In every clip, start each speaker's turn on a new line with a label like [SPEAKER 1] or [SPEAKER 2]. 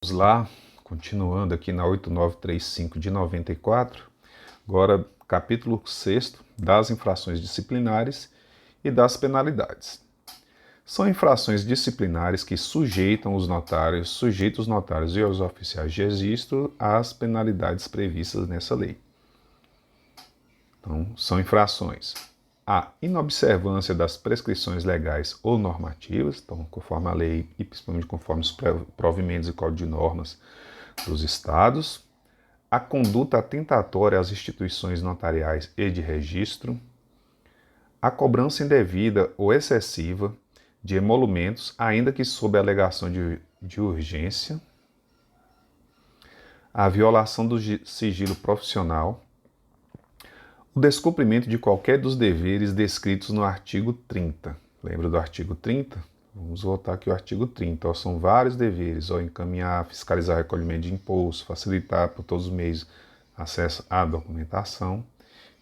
[SPEAKER 1] Vamos lá, continuando aqui na 8935 de 94, agora capítulo 6 das infrações disciplinares e das penalidades. São infrações disciplinares que sujeitam os notários e os oficiais de registro às penalidades previstas nessa lei. Então, são infrações: a inobservância das prescrições legais ou normativas, então, conforme a lei e principalmente conforme os provimentos e código de normas dos estados; a conduta atentatória às instituições notariais e de registro; a cobrança indevida ou excessiva de emolumentos, ainda que sob a alegação de urgência; a violação do sigilo profissional; o descumprimento de qualquer dos deveres descritos no artigo 30. Lembra do artigo 30? Vamos voltar aqui ao artigo 30. São vários deveres: encaminhar, fiscalizar o recolhimento de imposto, facilitar por todos os meios acesso à documentação.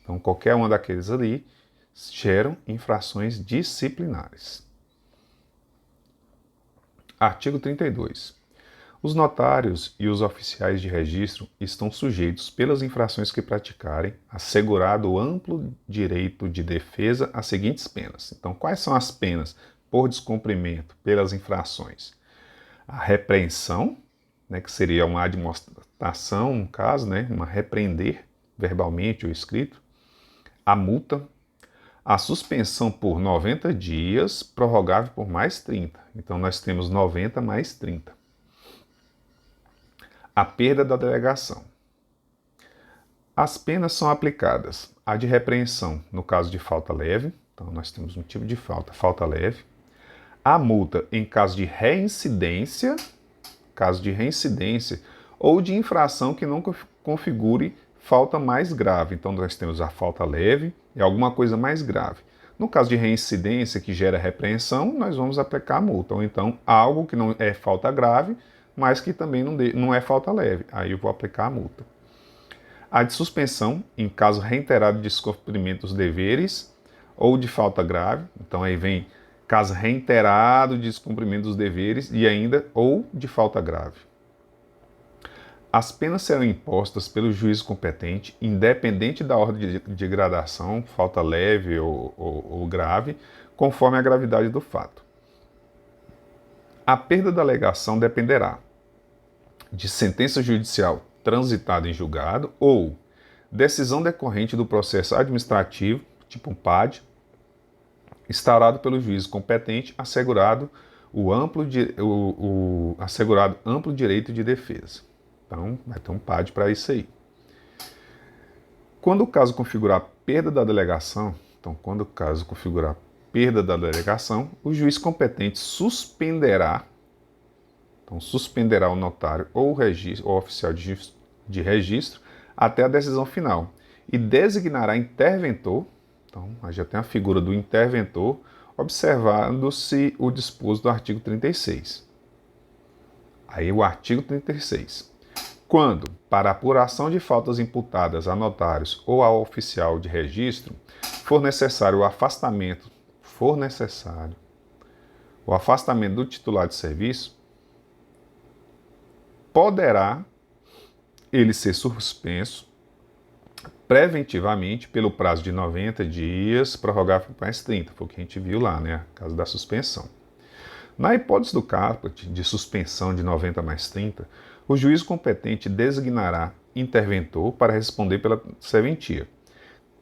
[SPEAKER 1] Então, qualquer um daqueles ali geram infrações disciplinares. Artigo 32. Os notários e os oficiais de registro estão sujeitos, pelas infrações que praticarem, assegurado o amplo direito de defesa, às seguintes penas. Então, quais são as penas por descumprimento pelas infrações? A repreensão, que seria uma admoestação, no caso, uma repreender verbalmente ou escrito; a multa; a suspensão por 90 dias, prorrogável por mais 30. Então, nós temos 90 mais 30. A perda da delegação. As penas são aplicadas: a de repreensão, no caso de falta leve. Então, nós temos um tipo de falta leve. A multa em caso de reincidência, ou de infração que não configure falta mais grave. Então, nós temos a falta leve e alguma coisa mais grave. No caso de reincidência, que gera repreensão, nós vamos aplicar a multa. Ou então, algo que não é falta grave, mas que também não é falta leve. Aí eu vou aplicar a multa. A de suspensão, em caso reiterado de descumprimento dos deveres ou de falta grave. Então, aí vem caso reiterado de descumprimento dos deveres e ainda ou de falta grave. As penas serão impostas pelo juízo competente, independente da ordem de gradação, falta leve ou grave, conforme a gravidade do fato. A perda da alegação dependerá de sentença judicial transitada em julgado ou decisão decorrente do processo administrativo, tipo um PAD, instaurado pelo juízo competente, assegurado amplo direito de defesa. Então, vai ter um PAD para isso aí. Quando o caso configurar perda da delegação, o juiz competente suspenderá o notário ou o oficial de registro até a decisão final e designará interventor. Então, já tem a figura do interventor, observando-se o disposto do artigo 36. Aí o artigo 36. Quando, para apuração de faltas imputadas a notários ou ao oficial de registro, for necessário o afastamento do titular de serviço, poderá ele ser suspenso preventivamente pelo prazo de 90 dias, prorrogável por mais 30, foi o que a gente viu lá, caso da suspensão. Na hipótese do caput de suspensão de 90 mais 30, o juiz competente designará interventor para responder pela serventia.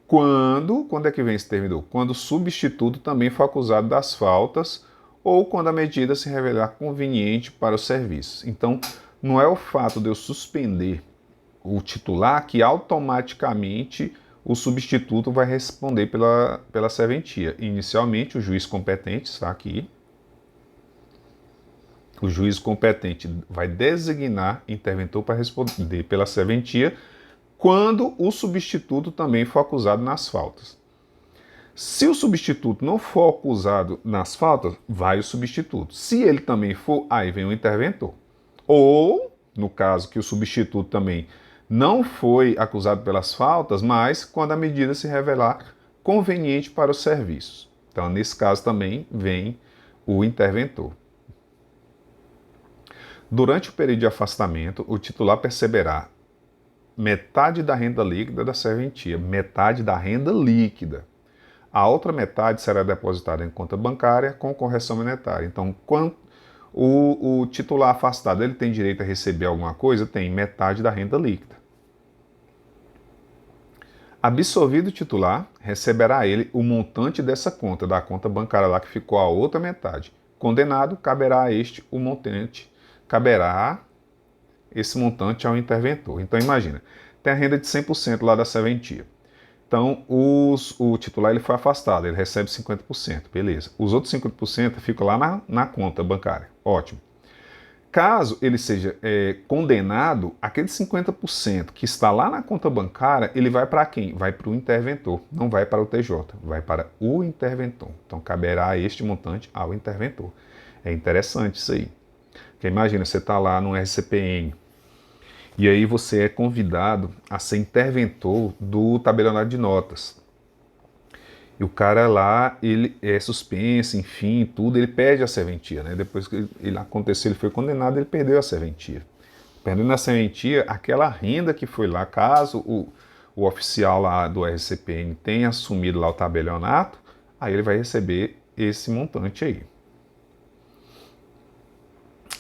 [SPEAKER 1] Quando é que vem esse interventor? Quando o substituto também for acusado das faltas ou quando a medida se revelar conveniente para o serviço. Então, não é o fato de eu suspender o titular que automaticamente o substituto vai responder pela serventia. Inicialmente, o juiz competente está aqui. O juiz competente vai designar interventor para responder pela serventia quando o substituto também for acusado nas faltas. Se o substituto não for acusado nas faltas, vai o substituto. Se ele também for, aí vem o interventor. Ou, no caso que o substituto também não foi acusado pelas faltas, mas quando a medida se revelar conveniente para os serviços. Então, nesse caso também vem o interventor. Durante o período de afastamento, o titular perceberá metade da renda líquida da serventia, metade da renda líquida. A outra metade será depositada em conta bancária com correção monetária. Então, quando o titular afastado ele tem direito a receber alguma coisa, tem metade da renda líquida. Absolvido o titular, receberá ele o montante dessa conta, da conta bancária lá que ficou a outra metade. Condenado, caberá a este o montante, caberá esse montante ao interventor. Então imagina, tem a renda de 100% lá da serventia. Então o titular ele foi afastado, ele recebe 50%, beleza. Os outros 50% ficam lá na conta bancária, ótimo. Caso ele seja condenado, aquele 50% que está lá na conta bancária, ele vai para quem? Vai para o interventor, não vai para o TJ, vai para o interventor. Então caberá este montante ao interventor. É interessante isso aí. Porque imagina, você está lá no RCPN e aí você é convidado a ser interventor do tabelionato de notas. E o cara lá, ele é suspenso, enfim, tudo, ele perde a serventia, né? Depois que ele aconteceu, ele foi condenado, ele perdeu a serventia. Perdendo a serventia, aquela renda que foi lá, caso o oficial lá do RCPN tenha assumido lá o tabelionato, aí ele vai receber esse montante aí.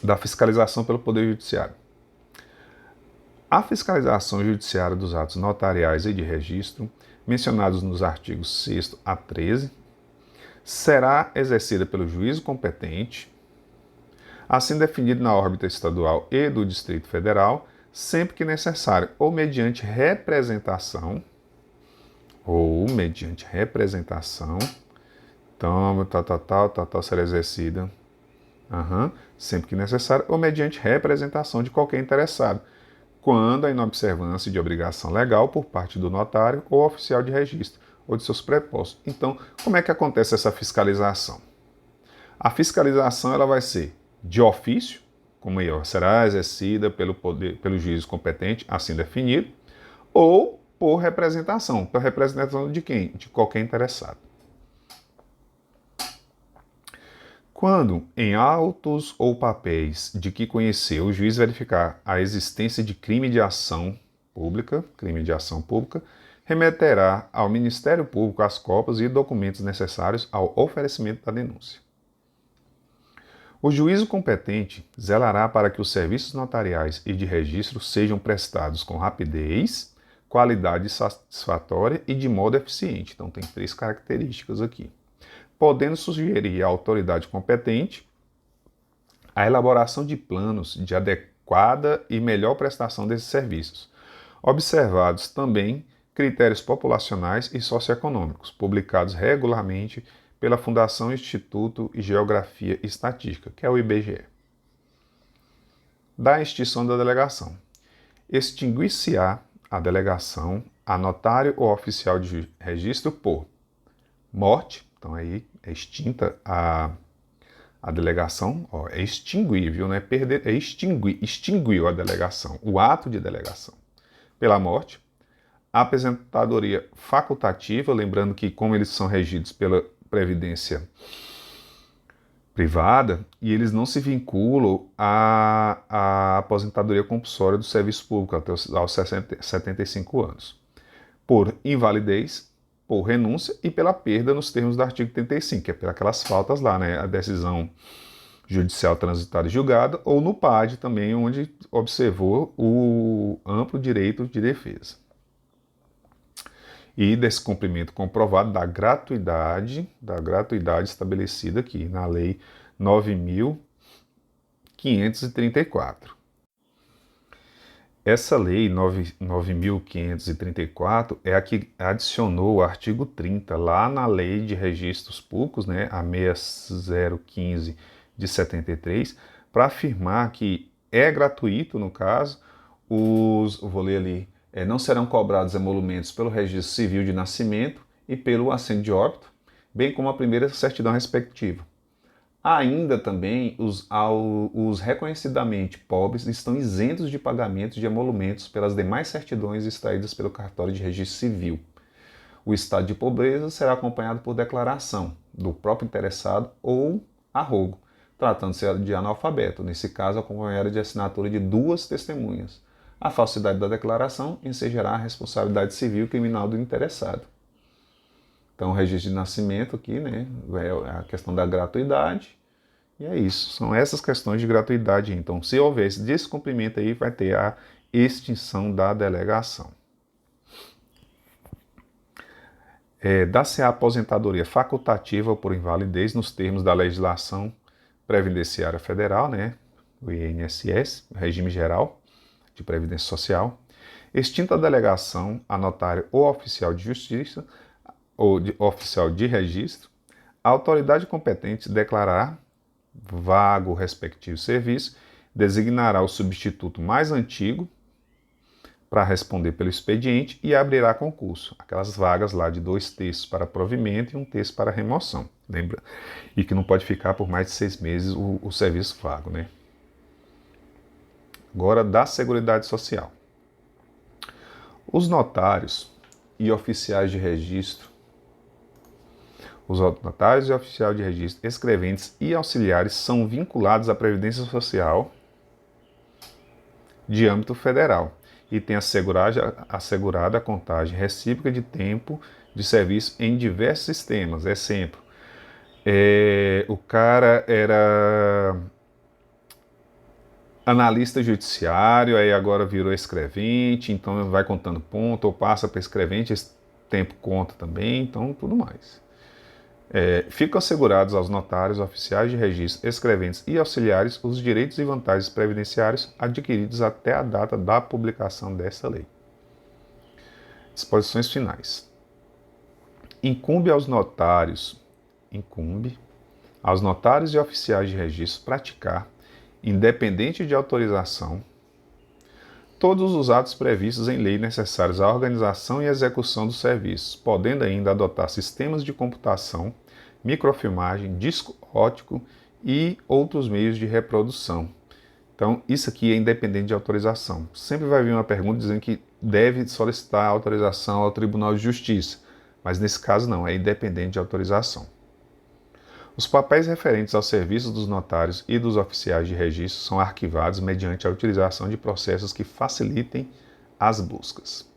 [SPEAKER 1] Da fiscalização pelo Poder Judiciário. A fiscalização judiciária dos atos notariais e de registro, mencionados nos artigos 6º a 13, será exercida pelo juízo competente, assim definido na órbita estadual e do Distrito Federal, sempre que necessário, ou mediante representação, então, tal, será exercida, sempre que necessário, ou mediante representação de qualquer interessado, quando a inobservância de obrigação legal por parte do notário ou oficial de registro, ou de seus prepostos. Então, como é que acontece essa fiscalização? A fiscalização ela vai ser de ofício, como aí, será exercida pelo juízo competente, assim definido, ou por representação. Por representação de quem? De qualquer interessado. Quando, em autos ou papéis de que conheceu, o juiz verificar a existência de crime de ação pública, remeterá ao Ministério Público as cópias e documentos necessários ao oferecimento da denúncia. O juízo competente zelará para que os serviços notariais e de registro sejam prestados com rapidez, qualidade satisfatória e de modo eficiente. Então tem 3 características aqui. Podendo sugerir à autoridade competente a elaboração de planos de adequada e melhor prestação desses serviços, observados também critérios populacionais e socioeconômicos, publicados regularmente pela Fundação Instituto de Geografia e Estatística, que é o IBGE. Da extinção da delegação. Extinguir-se-á a delegação a notário ou oficial de registro por morte, então aí é extinta a delegação, é extinguir, viu? Não é perder, é extinguir, extinguiu a delegação, o ato de delegação. Pela morte, a aposentadoria facultativa, lembrando que como eles são regidos pela Previdência privada, e eles não se vinculam à aposentadoria compulsória do serviço público até aos 75 anos. Por invalidez, por renúncia e pela perda nos termos do artigo 35, que é pelas faltas lá, né? A decisão judicial transitada e julgada, ou no PAD também, onde observou o amplo direito de defesa. E descumprimento comprovado da gratuidade estabelecida aqui na Lei 9.534. Essa Lei 9.534 é a que adicionou o artigo 30 lá na Lei de Registros Públicos, né, a 6015 de 73, para afirmar que é gratuito, no caso, vou ler ali, não serão cobrados emolumentos pelo registro civil de nascimento e pelo assento de óbito, bem como a primeira certidão respectiva. Ainda também, os reconhecidamente pobres estão isentos de pagamento de emolumentos pelas demais certidões extraídas pelo cartório de registro civil. O estado de pobreza será acompanhado por declaração do próprio interessado ou arrogo. tratando-se de analfabeto, nesse caso acompanhada de assinatura de 2 testemunhas. A falsidade da declaração ensejará a responsabilidade civil e criminal do interessado. Então, o registro de nascimento aqui, né, é a questão da gratuidade, e é isso. São essas questões de gratuidade. Então, se houver esse descumprimento aí, vai ter a extinção da delegação. Dá-se a aposentadoria facultativa por invalidez nos termos da legislação previdenciária federal, né, o INSS, o regime geral de previdência social. Extinta a delegação, a notário ou oficial de justiça, ou oficial de registro, a autoridade competente declarará vago o respectivo serviço, designará o substituto mais antigo para responder pelo expediente e abrirá concurso. Aquelas vagas lá de 2 terços para provimento e 1 terço para remoção. Lembra? E que não pode ficar por mais de 6 meses o serviço vago, né? Agora, da Seguridade Social. Os notários e oficiais de registro, os notários e oficiais de registro, escreventes e auxiliares são vinculados à Previdência Social de âmbito federal e têm assegurada a contagem recíproca de tempo de serviço em diversos sistemas. Exemplo, o cara era analista judiciário, aí agora virou escrevente, então vai contando ponto, ou passa para escrevente, esse tempo conta também, então tudo mais. Ficam assegurados aos notários, oficiais de registro, escreventes e auxiliares os direitos e vantagens previdenciários adquiridos até a data da publicação desta lei. Disposições finais. Incumbe aos notários e oficiais de registro praticar, independente de autorização, todos os atos previstos em lei necessários à organização e execução dos serviços, podendo ainda adotar sistemas de computação, microfilmagem, disco óptico e outros meios de reprodução. Então, isso aqui é independente de autorização. Sempre vai vir uma pergunta dizendo que deve solicitar autorização ao Tribunal de Justiça, mas nesse caso não, é independente de autorização. Os papéis referentes aos serviços dos notários e dos oficiais de registro são arquivados mediante a utilização de processos que facilitem as buscas.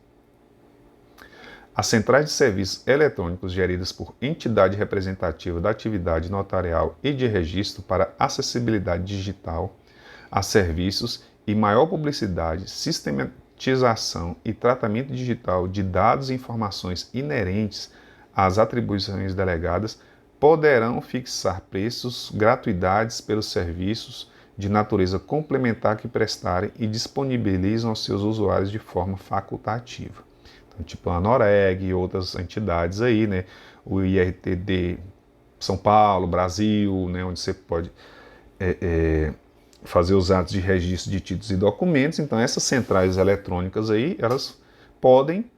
[SPEAKER 1] As centrais de serviços eletrônicos geridas por entidade representativa da atividade notarial e de registro para acessibilidade digital a serviços e maior publicidade, sistematização e tratamento digital de dados e informações inerentes às atribuições delegadas poderão fixar preços, gratuidades pelos serviços de natureza complementar que prestarem e disponibilizam aos seus usuários de forma facultativa. Então, tipo a Noreg e outras entidades aí, né? O IRTD São Paulo, Brasil, né? Onde você pode fazer os atos de registro de títulos e documentos. Então, essas centrais eletrônicas aí, elas podem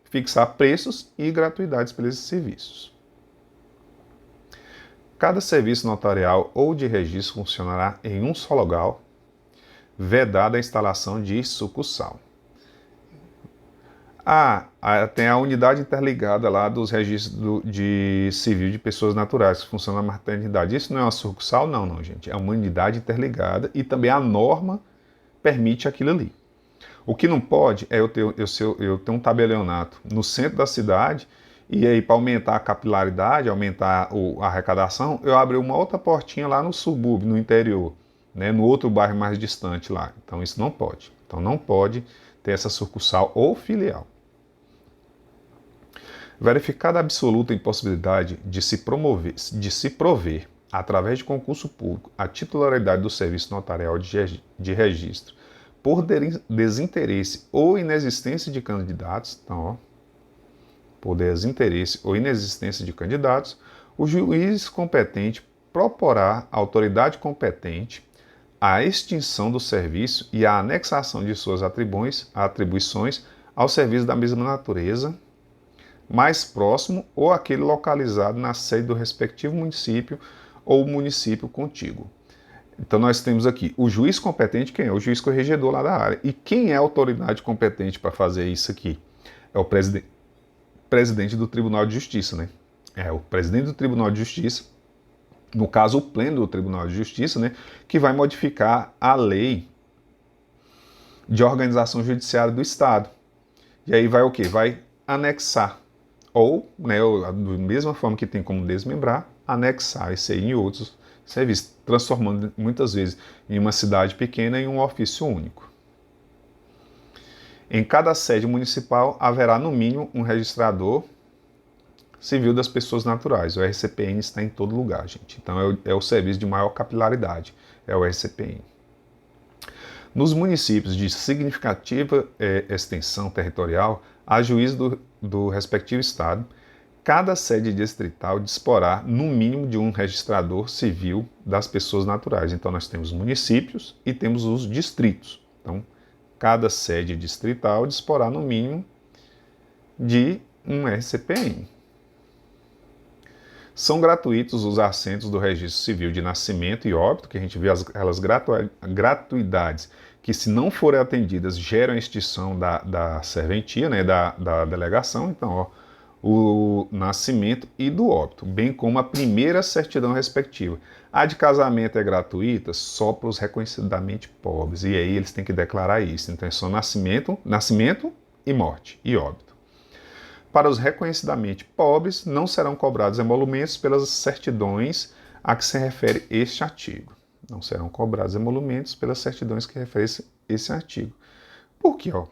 [SPEAKER 1] fixar preços e gratuidades pelos serviços. Cada serviço notarial ou de registro funcionará em um só local, vedada a instalação de sucursal. Tem a unidade interligada lá dos registros de civil de pessoas naturais, que funciona na maternidade. Isso não é uma sucursal? Não, gente. É uma unidade interligada e também a norma permite aquilo ali. O que não pode é eu ter um tabelionato no centro da cidade e aí, para aumentar a capilaridade, aumentar a arrecadação, eu abri uma outra portinha lá no subúrbio, no interior, né, no outro bairro mais distante lá. Então, isso não pode. Então, não pode ter essa sucursal ou filial. Verificada a absoluta impossibilidade de se prover, através de concurso público, a titularidade do serviço notarial de registro por desinteresse ou inexistência de candidatos, então, por desinteresse ou inexistência de candidatos, o juiz competente proporá à autoridade competente a extinção do serviço e a anexação de suas atribuições ao serviço da mesma natureza, mais próximo ou aquele localizado na sede do respectivo município ou município contíguo. Então nós temos aqui o juiz competente, quem é? O juiz corregedor lá da área. E quem é a autoridade competente para fazer isso aqui? É o presidente do Tribunal de Justiça, né? É o presidente do Tribunal de Justiça no caso o Pleno do Tribunal de Justiça, né, que vai modificar a lei de organização judiciária do Estado. E aí vai o quê? Vai anexar, ou, né, da mesma forma que tem como desmembrar, anexar isso aí em outros serviços, transformando muitas vezes em uma cidade pequena em um ofício único. Em cada sede municipal haverá no mínimo um registrador civil das pessoas naturais. O RCPN está em todo lugar, gente. Então é o serviço de maior capilaridade, é o RCPN. Nos municípios de significativa extensão territorial, a juízo do respectivo estado, cada sede distrital disporá no mínimo de um registrador civil das pessoas naturais. Então nós temos municípios e temos os distritos. Então cada sede distrital disporá no mínimo de um RCPN. São gratuitos os assentos do registro civil de nascimento e óbito, que a gente vê aquelas gratuidades que, se não forem atendidas, geram a extinção da serventia, né, da delegação. Então, ó, o nascimento e do óbito, bem como a primeira certidão respectiva. A de casamento é gratuita só para os reconhecidamente pobres, e aí eles têm que declarar isso. Então, é só nascimento e morte e óbito. Para os reconhecidamente pobres, não serão cobrados emolumentos pelas certidões a que se refere este artigo. Não serão cobrados emolumentos pelas certidões que referem esse artigo. Por quê? Ó?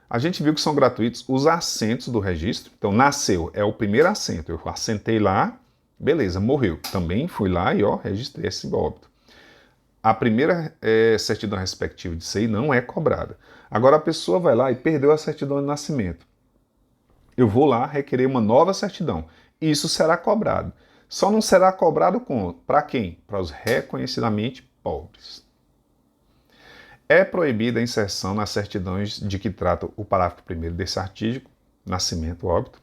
[SPEAKER 1] A gente viu que são gratuitos os assentos do registro. Então, nasceu, é o primeiro assento. Eu assentei lá, beleza, morreu. Também fui lá e registrei esse óbito. A primeira certidão respectiva disso aí não é cobrada. Agora a pessoa vai lá e perdeu a certidão de nascimento. Eu vou lá requerer uma nova certidão. Isso será cobrado. Só não será cobrado para quem? Para os reconhecidamente pobres. É proibida a inserção nas certidões de que trata o parágrafo 1º desse artigo, nascimento, óbito,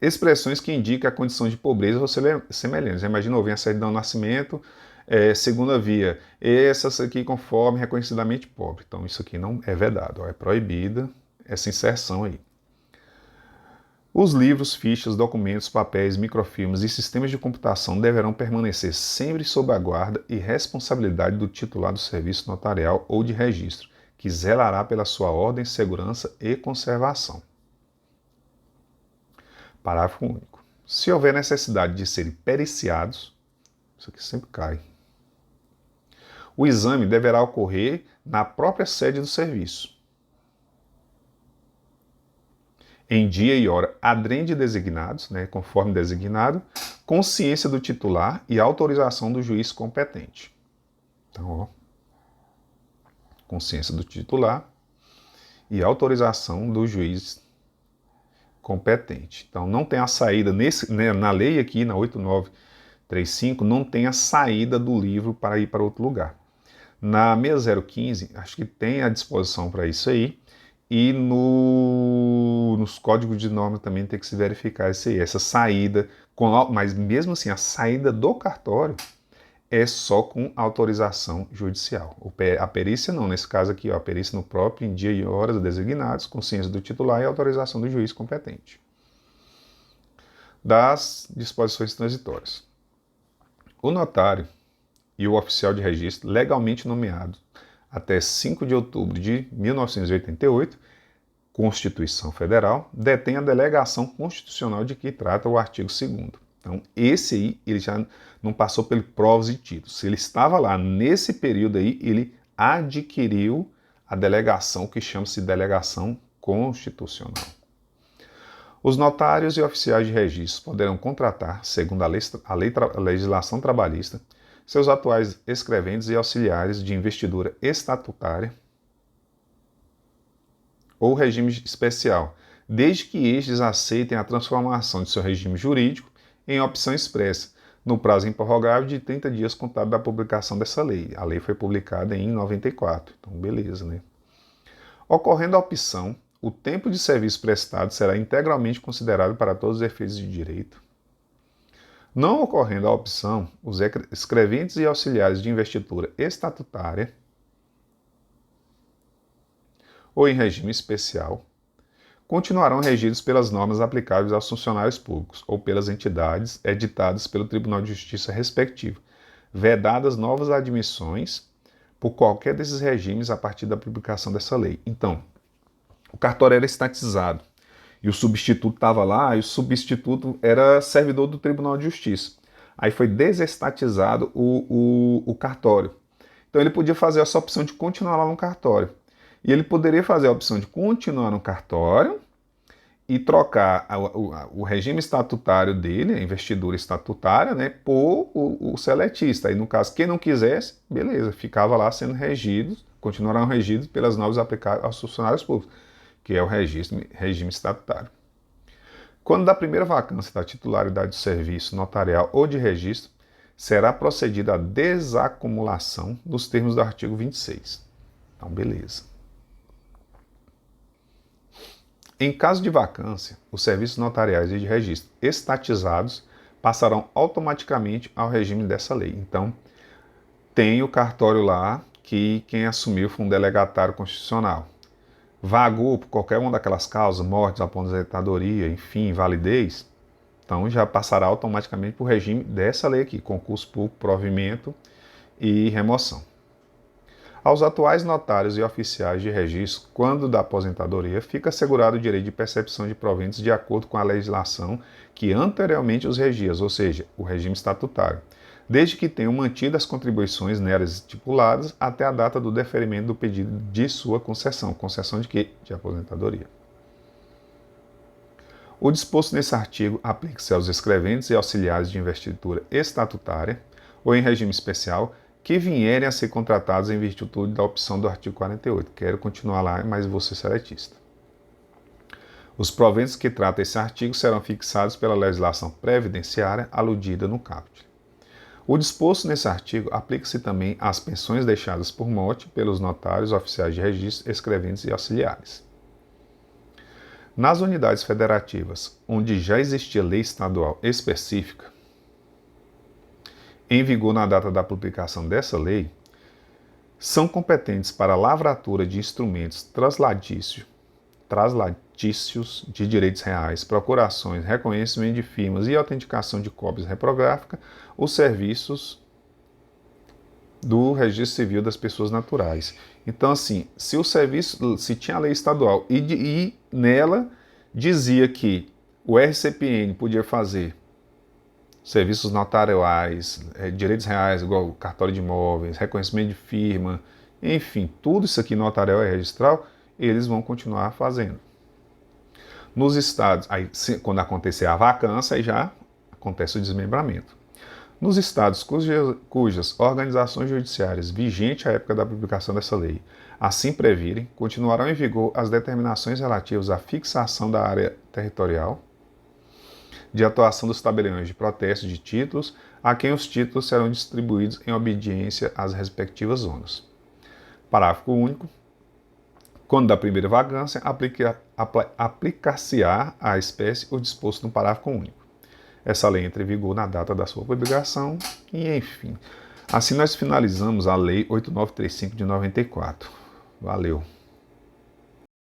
[SPEAKER 1] expressões que indicam a condição de pobreza ou semelhantes. Imagina, vem a certidão de nascimento, segunda via, essas aqui conforme reconhecidamente pobre. Então isso aqui não é vedado, é proibida essa inserção aí. Os livros, fichas, documentos, papéis, microfilmes e sistemas de computação deverão permanecer sempre sob a guarda e responsabilidade do titular do serviço notarial ou de registro, que zelará pela sua ordem, segurança e conservação. Parágrafo único. Se houver necessidade de serem periciados, isso aqui sempre cai, o exame deverá ocorrer na própria sede do serviço, em dia e hora adrende designados, né, conforme designado, com ciência do titular e autorização do juiz competente. Então, com ciência do titular e autorização do juiz competente. Então, não tem a saída, na lei aqui, na 8935, não tem a saída do livro para ir para outro lugar. Na 6015, acho que tem a disposição para isso aí, e nos códigos de norma também tem que se verificar essa saída, mas mesmo assim a saída do cartório é só com autorização judicial. A perícia não, nesse caso aqui, a perícia no próprio, em dia e horas designados, com ciência do titular e autorização do juiz competente. Das disposições transitórias. O notário e o oficial de registro legalmente nomeados até 5 de outubro de 1988, Constituição Federal, detém a delegação constitucional de que trata o artigo 2º. Então, esse aí, ele já não passou pelo provas e títulos. Se ele estava lá nesse período aí, ele adquiriu a delegação que chama-se delegação constitucional. Os notários e oficiais de registro poderão contratar, segundo a legislação trabalhista, seus atuais escreventes e auxiliares de investidura estatutária ou regime especial, desde que estes aceitem a transformação de seu regime jurídico em opção expressa, no prazo improrrogável de 30 dias contado da publicação dessa lei. A lei foi publicada em 94, então beleza, né? Ocorrendo a opção, o tempo de serviço prestado será integralmente considerado para todos os efeitos de direito. Não ocorrendo a opção, os escreventes e auxiliares de investidura estatutária ou em regime especial continuarão regidos pelas normas aplicáveis aos funcionários públicos ou pelas entidades editadas pelo Tribunal de Justiça respectivo, vedadas novas admissões por qualquer desses regimes a partir da publicação dessa lei. Então, o cartório era estatizado e o substituto estava lá, e o substituto era servidor do Tribunal de Justiça. Aí foi desestatizado o cartório. Então ele podia fazer essa opção de continuar lá no cartório. E ele poderia fazer a opção de continuar no cartório e trocar o regime estatutário dele, a investidura estatutária, né, por o seletista. Aí, no caso, quem não quisesse, beleza, ficava lá sendo regido, continuarão regidos pelas normas aplicadas aos funcionários públicos, que é o regime estatutário. Quando da primeira vacância da titularidade do serviço notarial ou de registro, será procedida a desacumulação dos termos do artigo 26. Então, beleza. Em caso de vacância, os serviços notariais e de registro estatizados passarão automaticamente ao regime dessa lei. Então, tem o cartório lá que quem assumiu foi um delegatário constitucional. Vagou por qualquer uma daquelas causas, morte, aposentadoria, enfim, invalidez, então já passará automaticamente para o regime dessa lei aqui, concurso público, provimento e remoção. Aos atuais notários e oficiais de registro, quando da aposentadoria, fica assegurado o direito de percepção de proventos de acordo com a legislação que anteriormente os regia, ou seja, o regime estatutário, desde que tenham mantido as contribuições nelas estipuladas até a data do deferimento do pedido de sua concessão. Concessão de quê? De aposentadoria. O disposto nesse artigo aplica-se aos escreventes e auxiliares de investidura estatutária ou em regime especial que vierem a ser contratados em virtude da opção do artigo 48. Quero continuar lá, mas vou ser seletista. Os proventos que trata esse artigo serão fixados pela legislação previdenciária aludida no caput. O disposto nesse artigo aplica-se também às pensões deixadas por morte pelos notários, oficiais de registro, escreventes e auxiliares. Nas unidades federativas, onde já existia lei estadual específica, em vigor na data da publicação dessa lei, são competentes para a lavratura de instrumentos translatícios de direitos reais, procurações, reconhecimento de firmas e autenticação de cópias reprográficas, os serviços do registro civil das pessoas naturais. Então, assim, se tinha a lei estadual e nela dizia que o RCPN podia fazer serviços notariais, direitos reais, igual cartório de imóveis, reconhecimento de firma, enfim, tudo isso aqui notarial e registral, eles vão continuar fazendo. Nos estados, aí, quando acontecer a vacância, aí já acontece o desmembramento. Nos estados cujas organizações judiciárias vigentes à época da publicação dessa lei assim previrem, continuarão em vigor as determinações relativas à fixação da área territorial, de atuação dos tabeliões de protesto de títulos, a quem os títulos serão distribuídos em obediência às respectivas zonas. Parágrafo único. Quando da primeira vacância, aplicar-se-á à espécie o disposto no parágrafo único. Essa lei entra em vigor na data da sua publicação e, enfim. Assim nós finalizamos a Lei 8935 de 94. Valeu!